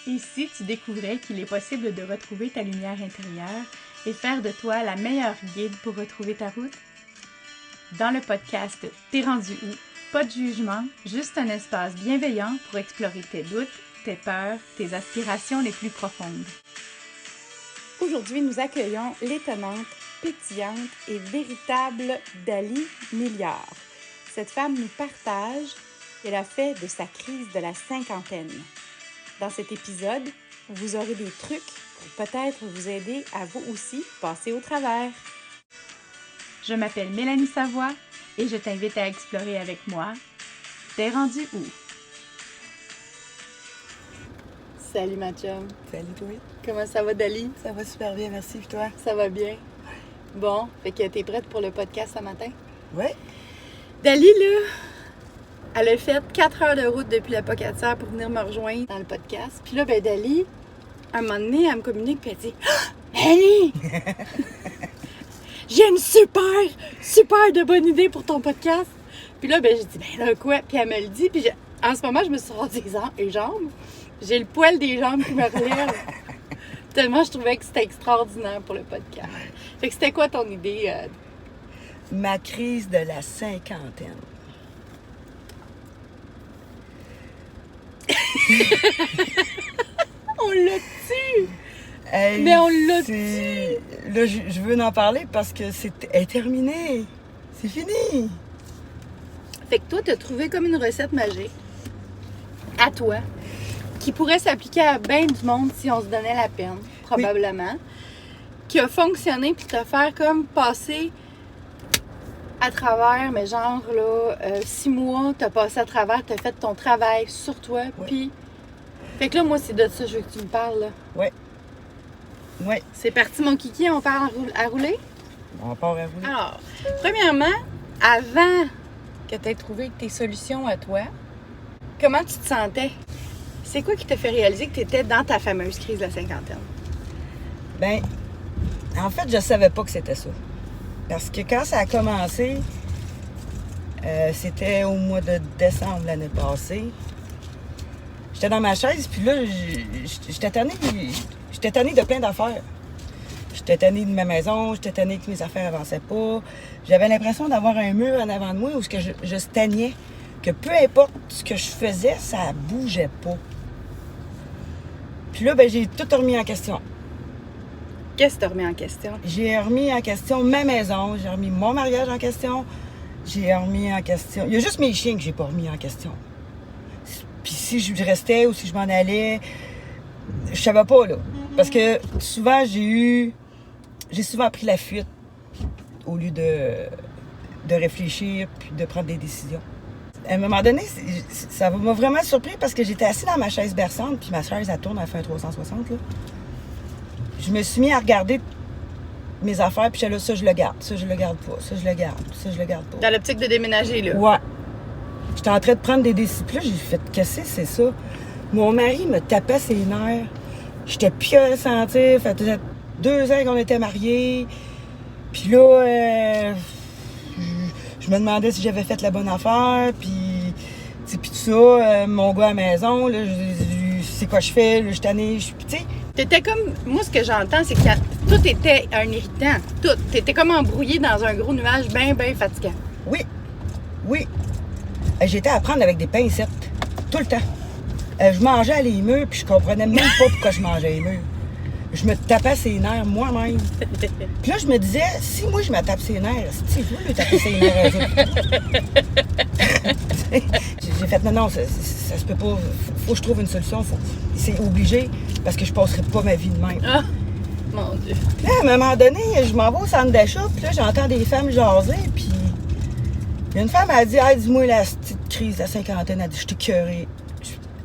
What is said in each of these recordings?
Et si tu découvrais qu'il est possible de retrouver ta lumière intérieure et faire de toi la meilleure guide pour retrouver ta route? Dans le podcast T'es rendu où? Pas de jugement, juste un espace bienveillant pour explorer tes doutes, tes peurs, tes aspirations les plus profondes. Aujourd'hui, nous accueillons l'étonnante, pétillante et véritable Dali Milliard. Cette femme nous partage ce qu'elle a fait de sa crise de la cinquantaine. Dans cet épisode, vous aurez des trucs pour peut-être vous aider à vous aussi passer au travers. Je m'appelle Mélanie Savoie et je t'invite à explorer avec moi T'es rendu où? Salut ma chum. Salut toi. Comment ça va Dali? Ça va super bien, merci. Et toi? Ça va bien. Bon, fait que t'es prête pour le podcast ce matin? Oui. Dali, là, elle a fait 4 heures de route depuis la Pocatière pour venir me rejoindre dans le podcast. Puis là, ben Dali, à un moment donné, elle me communique puis elle dit « Mélanie! J'ai une super de bonne idée pour ton podcast! » Puis là, ben j'ai dit « Ben là, quoi? » Puis elle me le dit. Puis en ce moment, je me suis rendu les jambes. J'ai le poil des jambes qui me relève. Tellement je trouvais que c'était extraordinaire pour le podcast. Fait que c'était quoi ton idée? Ma crise de la cinquantaine. On l'a tué! Hey, Mais on l'a tué! Là, je veux en parler parce que est terminé. C'est fini. Fait que toi, t'as trouvé comme une recette magique à toi qui pourrait s'appliquer à bien du monde si on se donnait la peine, probablement. Oui. Qui a fonctionné pour te faire comme passer à travers, mais genre là, 6 mois, t'as passé à travers, t'as fait ton travail sur toi, oui. Puis... Fait que là, moi, c'est de ça que je veux que tu me parles, là. Oui. Oui. C'est parti, mon kiki, on part à rouler? On part à rouler. Alors, premièrement, avant que tu aies trouvé tes solutions à toi, comment tu te sentais? C'est quoi qui t'a fait réaliser que tu étais dans ta fameuse crise de la cinquantaine? Bien, en fait, je savais pas que c'était ça. Parce que quand ça a commencé, c'était au mois de décembre l'année passée. J'étais dans ma chaise, puis là, j'étais tannée de plein d'affaires. J'étais tannée de ma maison, j'étais tannée que mes affaires avançaient pas. J'avais l'impression d'avoir un mur en avant de moi où je stagnais. Que peu importe ce que je faisais, ça bougeait pas. Puis là, ben, j'ai tout remis en question. Qu'est-ce que tu as remis en question? J'ai remis en question ma maison, j'ai remis mon mariage en question, j'ai remis en question... Il y a juste mes chiens que j'ai pas remis en question. Puis si je restais ou si je m'en allais, je savais pas, là. Parce que souvent, j'ai souvent pris la fuite au lieu de réfléchir puis de prendre des décisions. À un moment donné, ça m'a vraiment surpris parce que j'étais assise dans ma chaise berçante, puis ma chaise, elle tourne, elle fait un 360, là. Je me suis mis à regarder mes affaires, puis là, ça, je le garde, ça, je le garde pas, ça, je le garde, ça, je le garde pas. Dans l'optique de déménager, là? Ouais. J'étais en train de prendre des décisions. Puis là, j'ai fait, qu'est-ce que c'est ça? Mon mari me tapait ses nerfs. J'étais plus à sentir. Ça faisait 2 ans qu'on était mariés. Puis là, je me demandais si j'avais fait la bonne affaire. Puis tout ça, mon gars à la maison, là, c'est quoi je fais? Là, je suis tannée. Tu sais. T'étais comme... Moi, ce que j'entends, c'est que tout était un irritant. Tout. T'étais comme embrouillé dans un gros nuage bien fatigant. Oui. Oui. J'étais à prendre avec des pincettes. Tout le temps. Je mangeais les murs, puis je comprenais même pas pourquoi je mangeais les murs. Je me tapais ses nerfs moi-même. Puis là, je me disais, si moi je me tape ses nerfs, si vous lui tapez ses nerfs eux autres. J'ai fait, non, ça se peut pas. Faut que je trouve une solution. C'est obligé, parce que je passerai pas ma vie de même. Ah, mon Dieu. Là, à un moment donné, je m'en vais au centre d'achat, puis là, j'entends des femmes jaser, puis il y a une femme, elle a dit, hey, dis-moi la petite crise de la cinquantaine, elle a dit, je t'ai écœurée.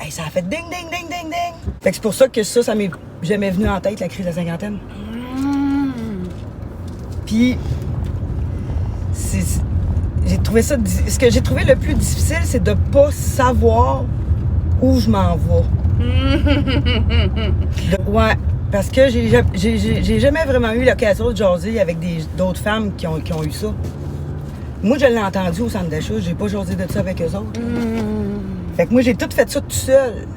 Hey, ça a fait ding, ding, ding, ding, ding. Fait que c'est pour ça que ça m'est jamais venu en tête, la crise de la cinquantaine. Puis, j'ai trouvé ça... Ce que j'ai trouvé le plus difficile, c'est de pas savoir où je m'en vais. Ouais, parce que j'ai jamais vraiment eu l'occasion de jaser avec d'autres femmes qui ont eu ça. Moi, je l'ai entendu au centre d'achat, j'ai pas jasé de ça avec eux autres. Fait que moi, j'ai tout fait ça tout seul.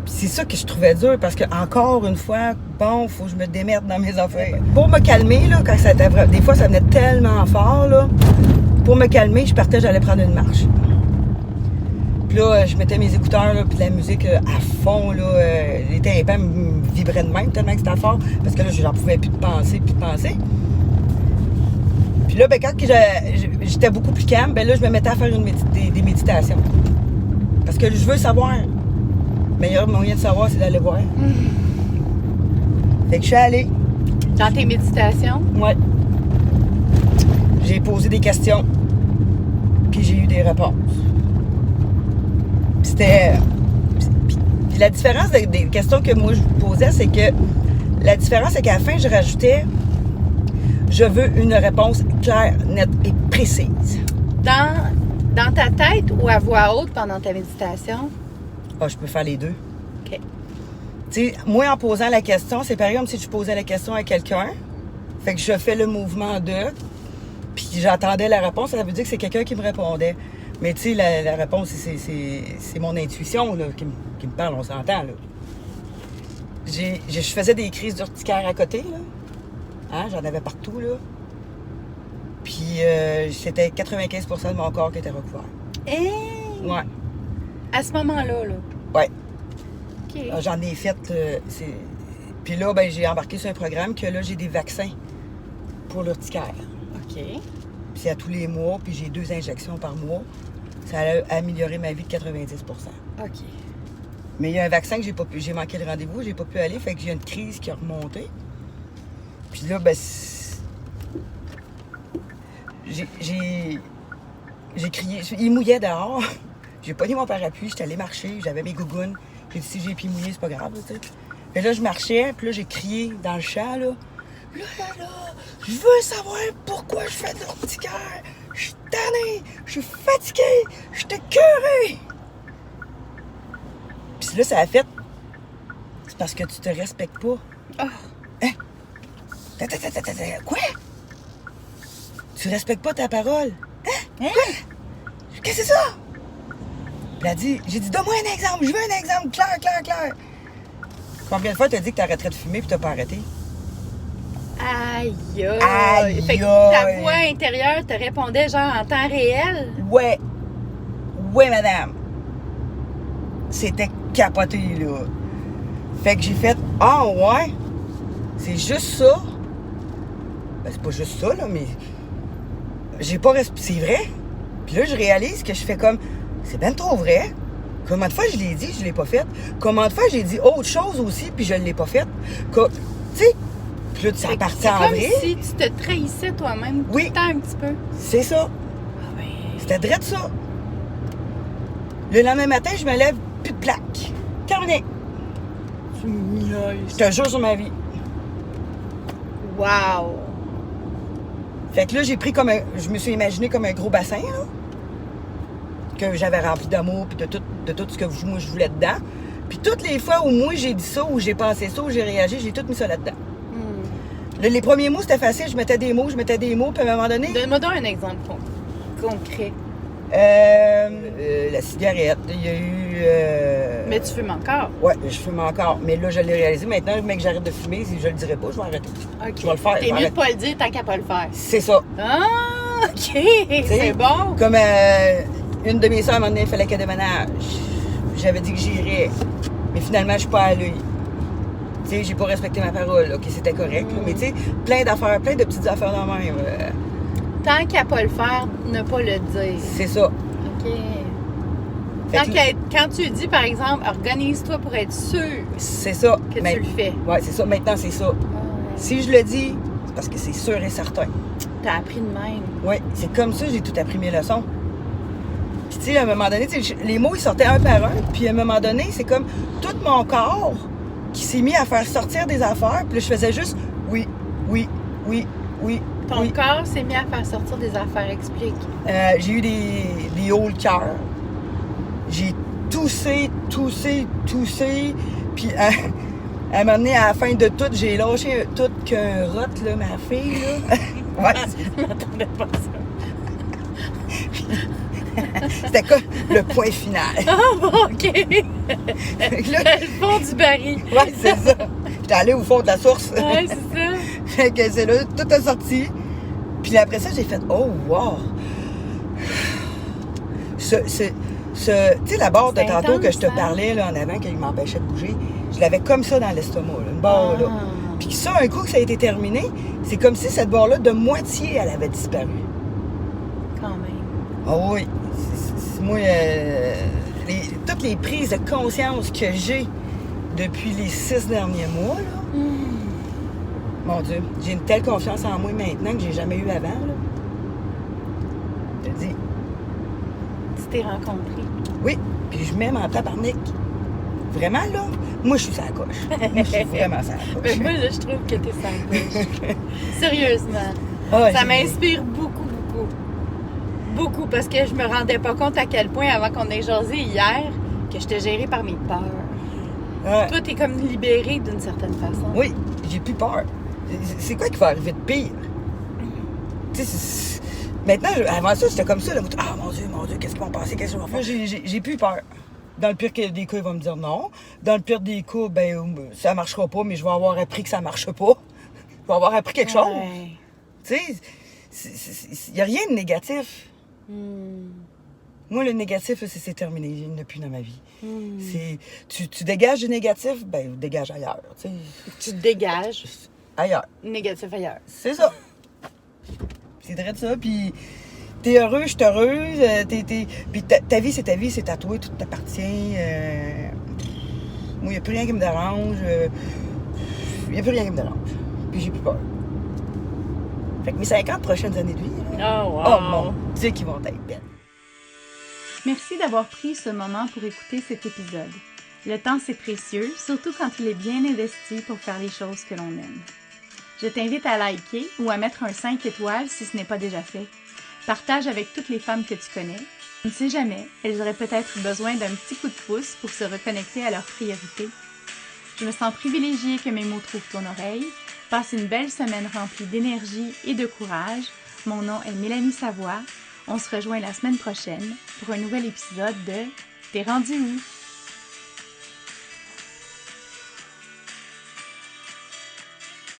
Puis c'est ça que je trouvais dur, parce que encore une fois, bon, faut que je me démerde dans mes affaires. Pour me calmer, là, quand ça était des fois, ça venait tellement fort, là, pour me calmer, je partais, j'allais prendre une marche. Puis là, je mettais mes écouteurs, là, puis la musique à fond, là, les tympans me vibraient de même tellement que c'était fort, parce que là, j'en pouvais plus de penser. Puis là, ben, quand j'étais beaucoup plus calme, ben là, je me mettais à faire des méditations. Parce que je veux savoir. Le meilleur moyen de savoir, c'est d'aller voir. Fait que je suis allée. Dans tes méditations? Ouais. J'ai posé des questions. Puis j'ai eu des réponses. Puis c'était... Puis la différence des questions que moi je posais, c'est que... La différence, c'est qu'à la fin, je rajoutais... Je veux une réponse claire, nette et précise. Dans ta tête ou à voix haute pendant ta méditation? Ah, je peux faire les deux. OK. Tu sais, moi, en posant la question, c'est pareil comme si je posais la question à quelqu'un. Fait que je fais le mouvement de... Puis j'attendais la réponse, ça veut dire que c'est quelqu'un qui me répondait. Mais tu sais, la réponse, c'est mon intuition là, qui me parle, on s'entend, là. Je faisais des crises d'urticaire à côté, là. Hein, j'en avais partout, là. Puis c'était 95% de mon corps qui était recouvert. Hey! Ouais. À ce moment-là, là? Ouais. OK. J'en ai fait... Puis là, ben, j'ai embarqué sur un programme que là, j'ai des vaccins pour l'urticaire. OK. Puis c'est à tous les mois, puis j'ai 2 injections par mois. Ça a amélioré ma vie de 90%. OK. Mais il y a un vaccin que j'ai manqué le rendez-vous, j'ai pas pu aller, fait que j'ai une crise qui a remonté. Puis là, ben, j'ai crié. Il mouillait dehors. J'ai pogné mon parapluie, j'étais allée marcher, j'avais mes gougounes. J'ai dit, si j'ai les pieds mouillés, c'est pas grave, tu sais. Puis là, je marchais, puis là, j'ai crié dans le champ, là. Là, je veux savoir pourquoi je fais de l'urticaire. Je suis tannée, je suis fatiguée, je suis écœurée. Puis là, ça a fait... C'est parce que tu te respectes pas. Oh. Hein? Quoi? Tu respectes pas ta parole? Hein? Quoi? Qu'est-ce que c'est ça? Puis elle a dit, j'ai dit, donne-moi un exemple, je veux un exemple clair. Combien de fois t'as dit que t'arrêterais de fumer puis t'as pas arrêté? Aïe! Aïe! Fait que ta voix intérieure te répondait genre en temps réel? Ouais, madame. C'était capoté, là. Fait que j'ai fait, ah ouais, c'est juste ça. Ben, c'est pas juste ça, là, mais j'ai pas c'est vrai. Puis là, je réalise que je fais comme, c'est bien trop vrai. Comment de fois je l'ai dit, je l'ai pas fait. Comment de fois j'ai dit autre chose aussi, puis je l'ai pas fait. Tu sais, puis là, ça partait en vrai. C'est comme si tu te trahissais toi-même tout le temps un petit peu. C'est ça. Ah ben... C'était drôle ça. Le lendemain matin, je me lève, plus de plaque. Terminé. Je te jure sur ma vie. Wow! Fait que là, j'ai pris comme je me suis imaginé comme un gros bassin, là, que j'avais rempli d'amour puis de tout ce que moi je voulais dedans. Puis toutes les fois où moi j'ai dit ça, où j'ai pensé ça, où j'ai réagi, j'ai tout mis ça là-dedans. Les premiers mots, c'était facile. Je mettais des mots, puis à un moment donné... Donne-moi donc un exemple concret. La cigarette, il y a eu... Mais tu fumes encore? Ouais, je fume encore. Mais là, je l'ai réalisé. Maintenant, le mec, que j'arrête de fumer, si je le dirais pas, je vais arrêter. OK. Je vais le faire. T'es mieux de pas le dire tant qu'à pas le faire. C'est ça. Ah, OK. C'est bon. Comme une de mes soeurs, à un moment donné, il fallait qu'elle déménage. J'avais dit que j'irais. Mais finalement, je suis pas allée. Tu sais, j'ai pas respecté ma parole. OK, c'était correct. Mais tu sais, plein d'affaires, plein de petites affaires dans le même. Tant qu'à pas le faire, ne pas le dire. C'est ça. OK. Quand tu dis, par exemple, organise-toi pour être sûr c'est ça. Que tu le fais. Oui, c'est ça. Maintenant, c'est ça. Si je le dis, c'est parce que c'est sûr et certain. T'as appris de même. Oui, c'est comme ça que j'ai tout appris mes leçons. Puis, tu sais, à un moment donné, les mots, ils sortaient un par un. Puis, à un moment donné, c'est comme tout mon corps qui s'est mis à faire sortir des affaires. Puis là, je faisais juste oui. Ton corps s'est mis à faire sortir des affaires, explique. J'ai eu des hauts le cœur. J'ai toussé. Puis, à un moment donné, à la fin de tout, j'ai lâché tout qu'un rot, là, ma fille, là. Ouais. Je m'attendais pas à ça. C'était comme le point final. Ah, OK. Fait que là, Le fond du baril. ouais, c'est ça. J'étais allée au fond de la source. Ouais, c'est ça. Fait que c'est là, tout est sorti. Puis après ça, j'ai fait, oh, wow! Tu sais, la barre de C'est tantôt que je te intense, hein? parlais là, en avant, qui m'empêchait de bouger, je l'avais comme ça dans l'estomac, là, une barre là. Puis ça, un coup que ça a été terminé, c'est comme si cette barre-là, de moitié, elle avait disparu. Quand même. Ah oui. Moi, toutes les prises de conscience que j'ai depuis les 6 derniers mois, là, mon Dieu, j'ai une telle confiance en moi maintenant que j'ai jamais eu avant, là. Je te dis. Tu t'es rencontré. Oui, puis je m'aime en tabarnak. Vraiment, là, moi, je suis sur la coche. Moi, je suis vraiment sur la Mais coche. moi, là, je trouve que t'es sanglant. Sérieusement. Ah, Ça j'ai- m'inspire beaucoup, beaucoup. Beaucoup, parce que je me rendais pas compte à quel point, avant qu'on ait jasé hier, que j'étais gérée par mes peurs. Ouais. Toi, t'es comme libérée d'une certaine façon. Oui, j'ai plus peur. C'est quoi qui va arriver de pire? Tu sais, maintenant, avant ça, c'était comme ça. Là, ah, mon Dieu, qu'est-ce qu'ils vont passer? Qu'est-ce qu'ils vont faire? J'ai plus peur. Dans le pire des cas, il va me dire non. Dans le pire des cas, ben, ça marchera pas, mais je vais avoir appris que ça marche pas. Je vais avoir appris quelque chose. Ouais. Tu sais, il n'y a rien de négatif. Moi, le négatif, c'est terminé. Il n'y en a plus dans ma vie. Tu dégages du négatif, ben, dégage ailleurs. Tu sais, Tu te dégages, ailleurs. négatif ailleurs. C'est ça. C'est vrai de ça. Puis, t'es heureux, je suis heureuse. Puis, ta vie, c'est ta vie, c'est à toi, tout t'appartient. Moi, il n'y a plus rien qui me dérange. Il n'y a plus rien qui me dérange. Puis, j'ai plus peur. Fait que mes 50 prochaines années de vie, là, Oh, wow. oh mon Dieu, qu'ils vont être belles. Merci d'avoir pris ce moment pour écouter cet épisode. Le temps, c'est précieux, surtout quand il est bien investi pour faire les choses que l'on aime. Je t'invite à liker ou à mettre un 5 étoiles si ce n'est pas déjà fait. Partage avec toutes les femmes que tu connais. On ne sait jamais, elles auraient peut-être besoin d'un petit coup de pouce pour se reconnecter à leurs priorités. Je me sens privilégiée que mes mots trouvent ton oreille. Passe une belle semaine remplie d'énergie et de courage. Mon nom est Mélanie Savoie. On se rejoint la semaine prochaine pour un nouvel épisode de T'es rendu où?